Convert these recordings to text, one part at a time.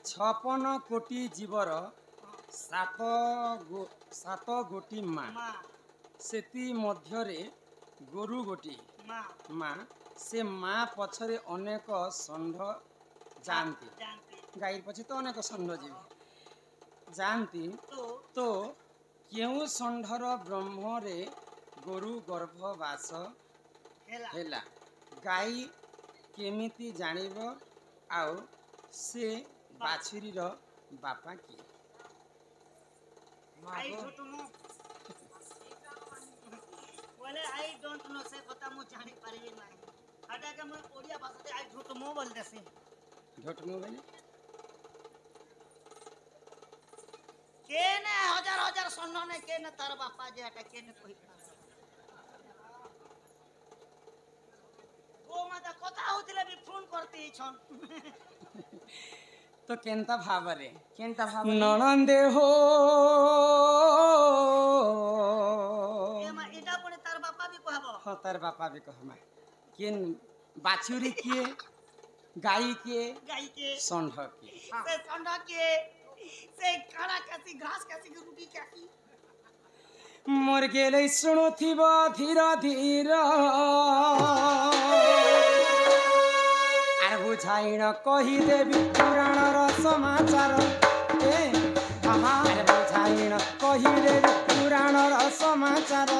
56 କୋଟି ଜୀବର ସାତ ଗୋଟି ମା ସେଥି ମଧ୍ୟରେ ଗୋରୁ ଗୋଟି ମା ସେ ମା ପଛରେ ଅନେକ ଷଣ୍ଢ ଯାଆନ୍ତି ଗାଈ ପଛେ ତ ଅନେକ ଷଣ୍ଢ ଯିବେ ଯାଆନ୍ତି ତ କେଉଁ ଷଣ୍ଢର ବ୍ରହ୍ମରେ ଗୋରୁ ଗର୍ଭବାସ ହେଲା ଗାଈ କେମିତି ଜାଣିବ ଆଉ ସେ ବାଛୁରୀର ବାପା କିଏ? बोले आई डोंट नो से কথা ମୁଁ ଜାଣି ପାରିବି ନାହିଁ ହାଟା के मैं ओडिया भाषा से आई झूठ मो बोल देसी झूठ मो बोले के ने हजार हजार सन्न ने के ने तार बापा जे हटा के ने कहि ओ माता কথা होतिले भी फोन करती छन तो केंता भावरे ननंदे हो ए मा इटा पुनी तार बापा भी कहबो हां तार बापा भी कहमा केन बाछुरी किए गाई के षंढ के से षंढ के से काड़ा कैसी घास कैसी रोटी कैसी मोर गेले सुनुथिबो धीरा धीरा बुझाइन कही देवी पुराण समाचार बुझाइन कही देवी पुराण समाचार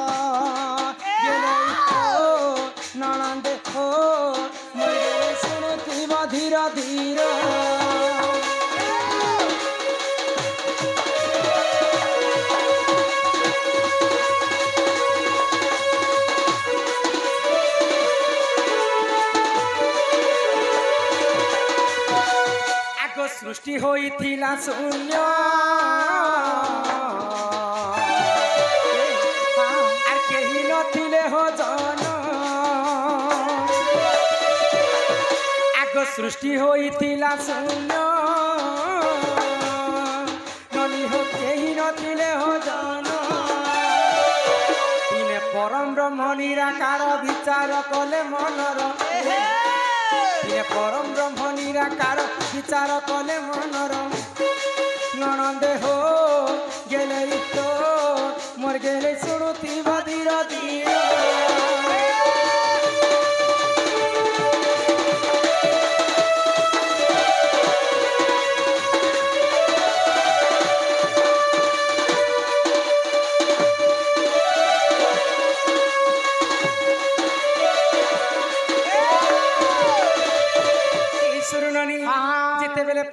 ननंदे हो शुणुथिब धीर धीर सृष्टि होइथिला शून्य आर केही नथिले हो जन आग सृष्टि होइथिला शून्य ननी हो केही नथिले हो जन दिने परम ब्रह्म निराकार विचार कले मनर परम ब्रह्म निराकार विचार कले मनर ननंदे हो गेले तो मोर गेले शुणुथिब धीर धीर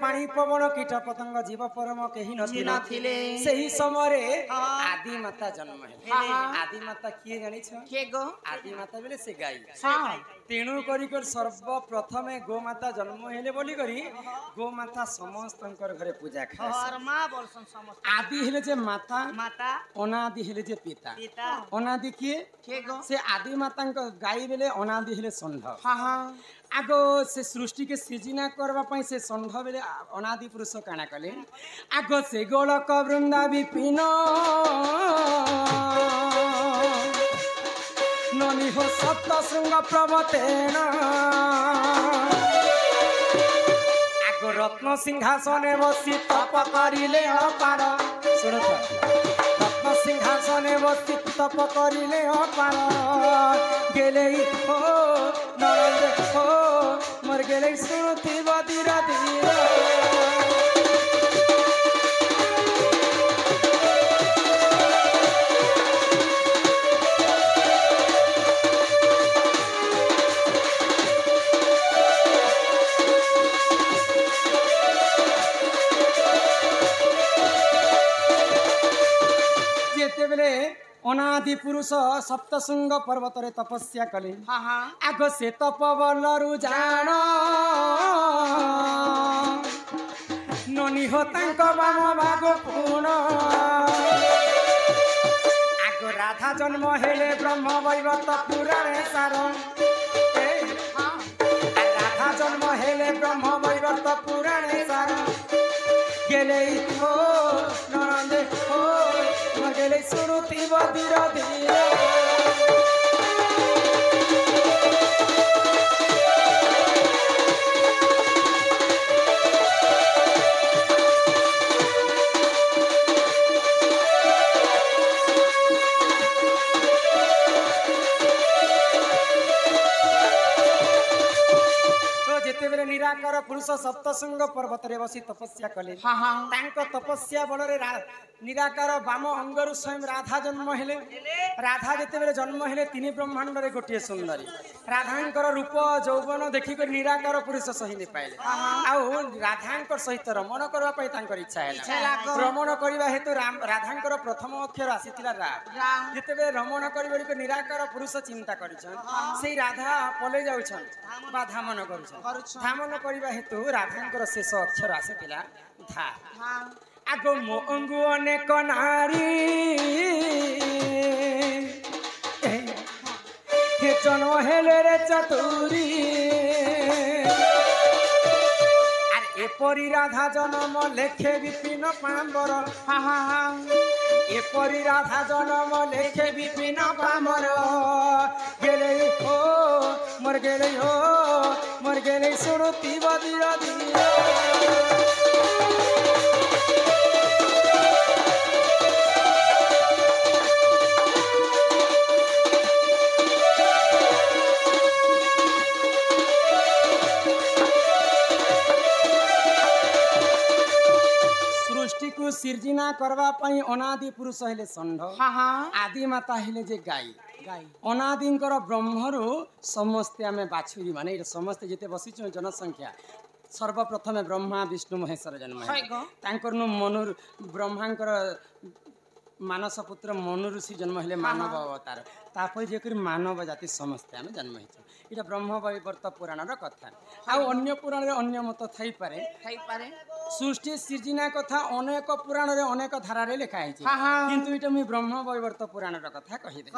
पानी पवन कीट पतंग जीव परम कहीं नथिले सही समय आदि माता जन्म है आदि माता किए जानी के गो आदि माता बेले से गाई तेणु करी सर्वप्रथम गो माता जन्म हेले बोली करी गो माता समस्त घरे पूजा खाए आदि हेले जे माता अनादि हेले जे पिता अनादि किए से आदि माता गाई बेले अनादि हेले षंढ आगो से सृष्टि के सृजना करबा से षंढ बेले अनादि पुरुष काना कले आगो से गोलक वृंदा विपिन ननी हो सप्त श्रृंग प्रवतेन आगो रत्न सिंहासने बसी तप करिले अपार सुन रत्न सिंहासने बसी तप करिले अपार गेले हो नरंदे हो मोर गेले शुणुथिब धीर धीर अनादि पुरुष सप्तशृंग पर्वत रे तपस्या कले आग से तपबलरु जान ननी हो तांक बाम भाग पूर्ण आग राधा जन्म हेले ब्रह्म वैवर्त पुराणे सार राधा जन्म हेले ब्रह्म वैवर्त पुराणे सार गेले हो ननंदे हो गेले शुणुथिब धीर धीर निराकार पुरुष सप्तशृंग पर्वत रे बसी तपस्या कले तांको तपस्या बल रे निराकार वाम अंगरु स्वयं राधा जन्म हेले राधा जेते बेले जन्म हेले तीन ब्रह्मांड रे गोटे सुंदरी राधांकर रूप यौवन देखि कर निराकार पुरुष सही नै पाइले आउ राधांकर सहित रमण करबा पई तांकर इच्छा हैला रमण करबा हेतु राधांकर प्रथम अक्षर आसीतिला रा जेते बेले रमण करबा निराकार पुरुष चिंता करिछन सेई राधा पले जाउछन बा धामन करुछन धामन करबा हेतु राधांकर शेष अक्षर आसीतिला धा आगो मोंगु अनेक नारी हे जन्म हेले रे चतुरी आर एपरी राधा जन्म लेखे विपिन पाम्बर एपरी राधा जन्म लेखे विपिन पामर गेले हो मोर गेले सुरती बदिर दिया सिर्जना करवा पई अनादि पुरुष हेले षंढ आदि माता हेले जे गाई अनादिंकर ब्रह्मरु समस्ते आमे बाछुरी माने समस्ते जेते बसिछु जनसंख्या सर्वप्रथम ब्रह्मा विष्णु महेश्वर जन्म तांकर नु मनु ब्रह्मांकर मानस पुत्र मनु ऋषि जन्म हेले मानव अवतार तापर जेकर मानव जाति समस्ते आमे जन्म हेछु इटा ब्रह्म वैवर्त पुराण र कथा आ अन्य पुराण रे अन्य मत थाई पारे सृष्टि सृजना कथा अनेक पुराण रे अनेक धारा रे लिखा है किंतु इटा मी ब्रह्म वैवर्त पुराण र कथा कहि दे